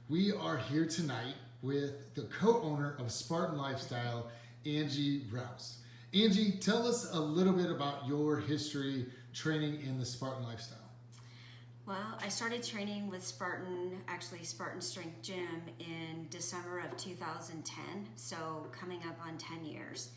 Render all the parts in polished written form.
We are here tonight with the co-owner of Spartan Lifestyle, Angie Rouse. Angie, tell us a little bit about your history training in the Spartan Lifestyle. Well, I started training with Spartan Strength Gym in December of 2010, so coming up on 10 years.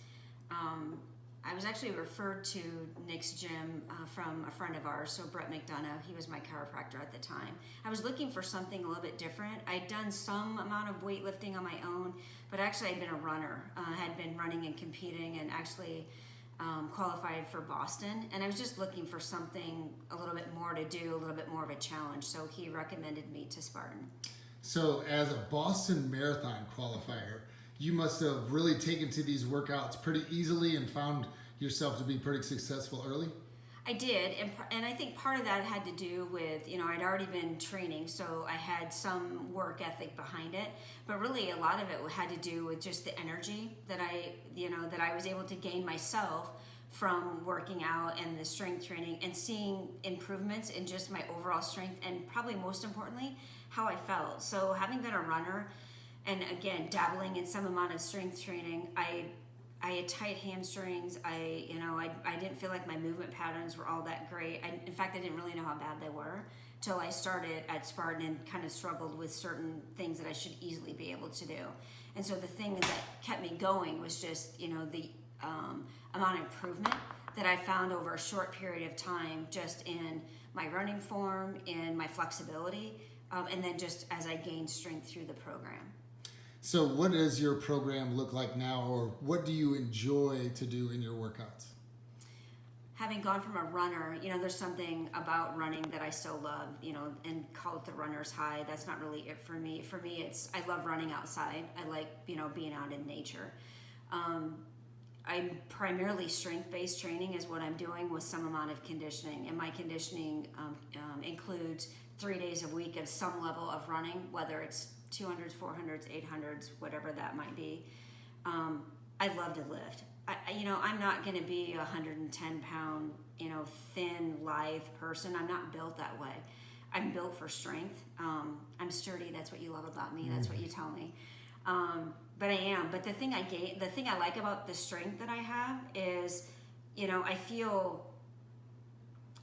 I was actually referred to Nick's gym from a friend of ours, so Brett McDonough. He was my chiropractor at the time. I was looking for something a little bit different. I'd done some amount of weightlifting on my own, but actually I'd been a runner. Had been running and competing and actually qualified for Boston. And I was just looking for something a little bit more to do, a little bit more of a challenge. So he recommended me to Spartan. So as a Boston Marathon qualifier, you must have really taken to these workouts pretty easily and found yourself to be pretty successful early? I did, and I think part of that had to do with, I'd already been training, so I had some work ethic behind it, but really a lot of it had to do with just the energy that I was able to gain myself from working out and the strength training and seeing improvements in just my overall strength and probably most importantly, how I felt. So having been a runner and again, dabbling in some amount of strength training, I had tight hamstrings. I didn't feel like my movement patterns were all that great. In fact, I didn't really know how bad they were till I started at Spartan and kind of struggled with certain things that I should easily be able to do. And so the thing that kept me going was just, the amount of improvement that I found over a short period of time, just in my running form, in my flexibility, and then just as I gained strength through the program. So what does your program look like now, or what do you enjoy to do in your workouts? Having gone from a runner, there's something about running that I still love, and call it the runner's high. That's not really it for me. For me, I love running outside. I like, being out in nature. I'm primarily strength-based training is what I'm doing with some amount of conditioning. And my conditioning includes 3 days a week of some level of running, whether it's 200s, 400s, 800s, whatever that might be. I love to lift. I'm not going to be a 110-pound, thin, lithe person. I'm not built that way. I'm built for strength. I'm sturdy. That's what you love about me. That's what you tell me. But I am. But the thing I like about the strength that I have is, I feel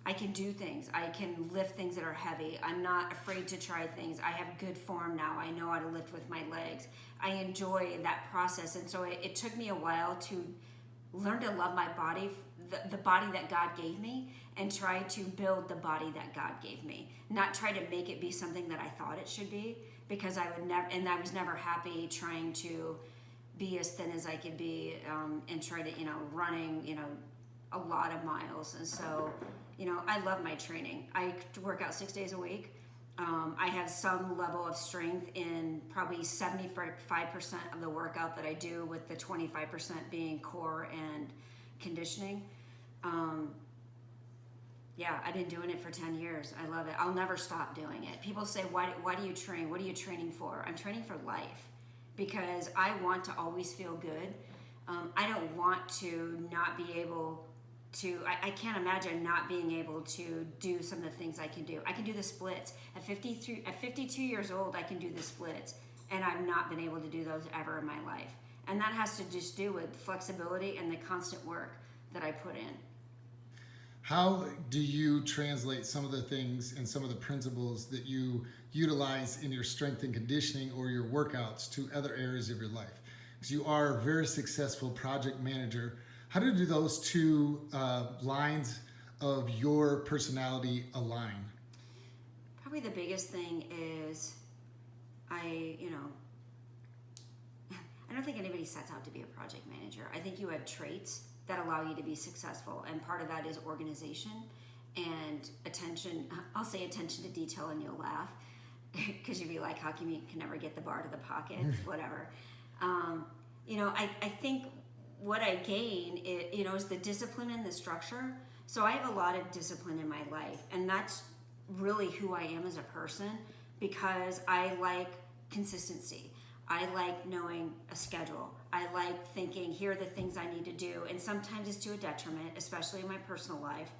I can do things. I can lift things that are heavy. I'm not afraid to try things. I have good form now. I know how to lift with my legs. I enjoy that process. And so it took me a while to learn to love my body, the body that God gave me, and try to build the body that God gave me. Not try to make it be something that I thought it should be, because I was never happy trying to be as thin as I could be, and try to, running, a lot of miles. And so, I love my training. I work out 6 days a week. I have some level of strength in probably 75% of the workout that I do, with the 25% being core and conditioning. Yeah, I've been doing it for 10 years. I love it. I'll never stop doing it. People say, why do you train? What are you training for? I'm training for life, because I want to always feel good. I don't want to not be able to, I can't imagine not being able to do some of the things I can do. I can do the splits. At 52 years old, I can do the splits, and I've not been able to do those ever in my life. And that has to just do with flexibility and the constant work that I put in. How do you translate some of the things and some of the principles that you utilize in your strength and conditioning or your workouts to other areas of your life? Because you are a very successful project manager. How do those two lines of your personality align? Probably the biggest thing is I don't think anybody sets out to be a project manager. I think you have traits that allow you to be successful, and part of that is organization and attention. I'll say attention to detail, and you'll laugh, because you'll be like, how come you can never get the bar to the pocket? Whatever. I think what I gain is the discipline and the structure. So I have a lot of discipline in my life, and that's really who I am as a person, because I like consistency. I like knowing a schedule. I like thinking, here are the things I need to do. And sometimes it's to a detriment, especially in my personal life,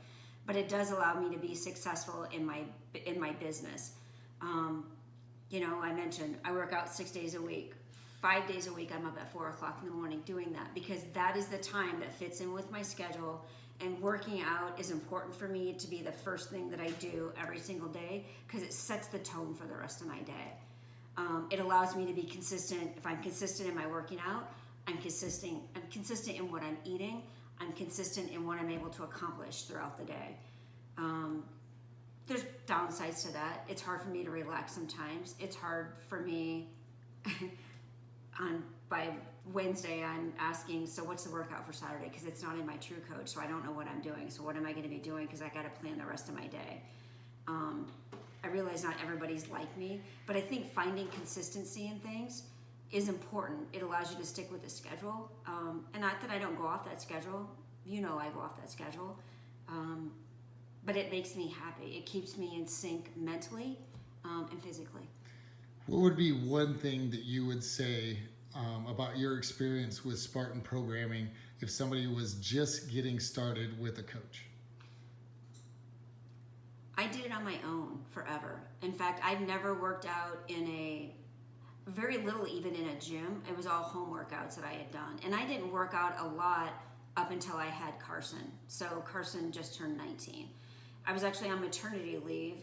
but it does allow me to be successful in my business. I mentioned I work out 6 days a week. 5 days a week, I'm up at 4 o'clock in the morning doing that because that is the time that fits in with my schedule. And working out is important for me to be the first thing that I do every single day because it sets the tone for the rest of my day. It allows me to be consistent. If I'm consistent in my working out, I'm consistent in what I'm eating. I'm consistent in what I'm able to accomplish throughout the day. There's downsides to that. It's hard for me to relax sometimes. It's hard for me by Wednesday I'm asking, so what's the workout for Saturday? Because it's not in my True Coach, so I don't know what I'm doing. So what am I going to be doing? Because I got to plan the rest of my day. I realize not everybody's like me, but I think finding consistency in things is important. It allows you to stick with the schedule. And not that I don't go off that schedule. I go off that schedule. But it makes me happy. It keeps me in sync mentally and physically. What would be one thing that you would say about your experience with Spartan programming if somebody was just getting started with a coach? I did it on my own forever. In fact, I've never worked out very little even in a gym. It was all home workouts that I had done. And I didn't work out a lot up until I had Carson. So Carson just turned 19. I was actually on maternity leave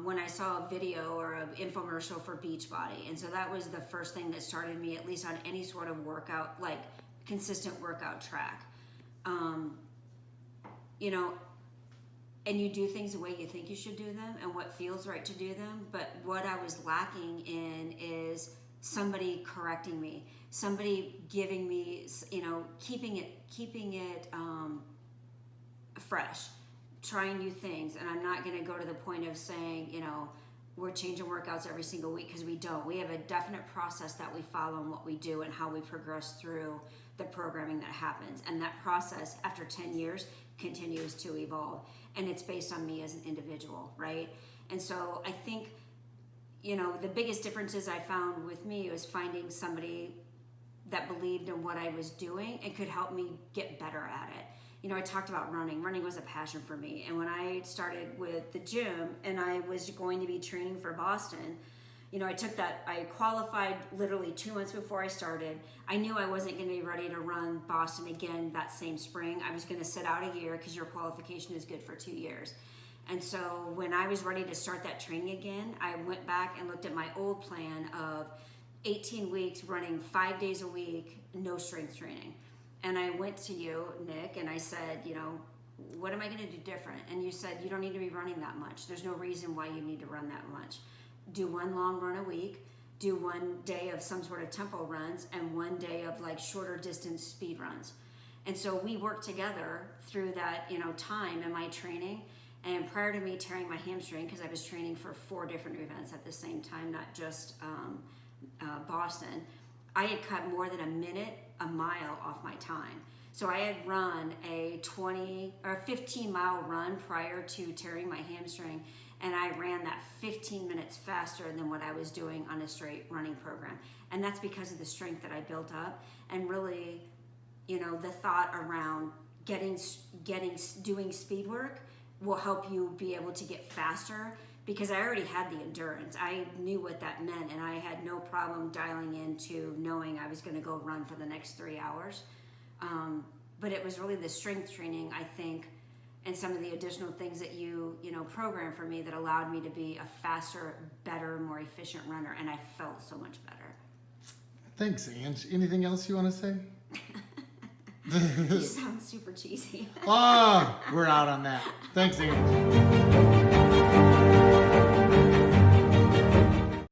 when I saw a video or an infomercial for Beachbody. And so that was the first thing that started me at least on any sort of workout, like consistent workout track. And you do things the way you think you should do them and what feels right to do them. But what I was lacking in is somebody correcting me, somebody giving me, keeping it fresh, trying new things. And I'm not going to go to the point of saying, we're changing workouts every single week because we don't. We have a definite process that we follow in what we do and how we progress through the programming that happens. And that process, after 10 years, continues to evolve. And it's based on me as an individual, right? And so I think, the biggest differences I found with me was finding somebody that believed in what I was doing and could help me get better at it. I talked about running. Running was a passion for me. And when I started with the gym and I was going to be training for Boston, I qualified literally 2 months before I started. I knew I wasn't going to be ready to run Boston again that same spring. I was going to sit out a year because your qualification is good for 2 years. And so when I was ready to start that training again, I went back and looked at my old plan of 18 weeks running 5 days a week, no strength training. And I went to you, Nick, and I said, what am I going to do different? And you said, you don't need to be running that much. There's no reason why you need to run that much. Do one long run a week, do 1 day of some sort of tempo runs, and 1 day of like shorter distance speed runs. And so we worked together through that, time in my training. And prior to me tearing my hamstring, because I was training for 4 different events at the same time, not just Boston, I had cut more than a mile off my time. So I had run a 20 or 15 mile run prior to tearing my hamstring, and I ran that 15 minutes faster than what I was doing on a straight running program. And that's because of the strength that I built up, and really, the thought around doing speed work will help you be able to get faster, because I already had the endurance. I knew what that meant, and I had no problem dialing into knowing I was going to go run for the next 3 hours. But it was really the strength training, I think, and some of the additional things that you programmed for me that allowed me to be a faster, better, more efficient runner, and I felt so much better. Thanks, Ange. Anything else you want to say? You sound super cheesy. We're out on that. Thanks, Ange.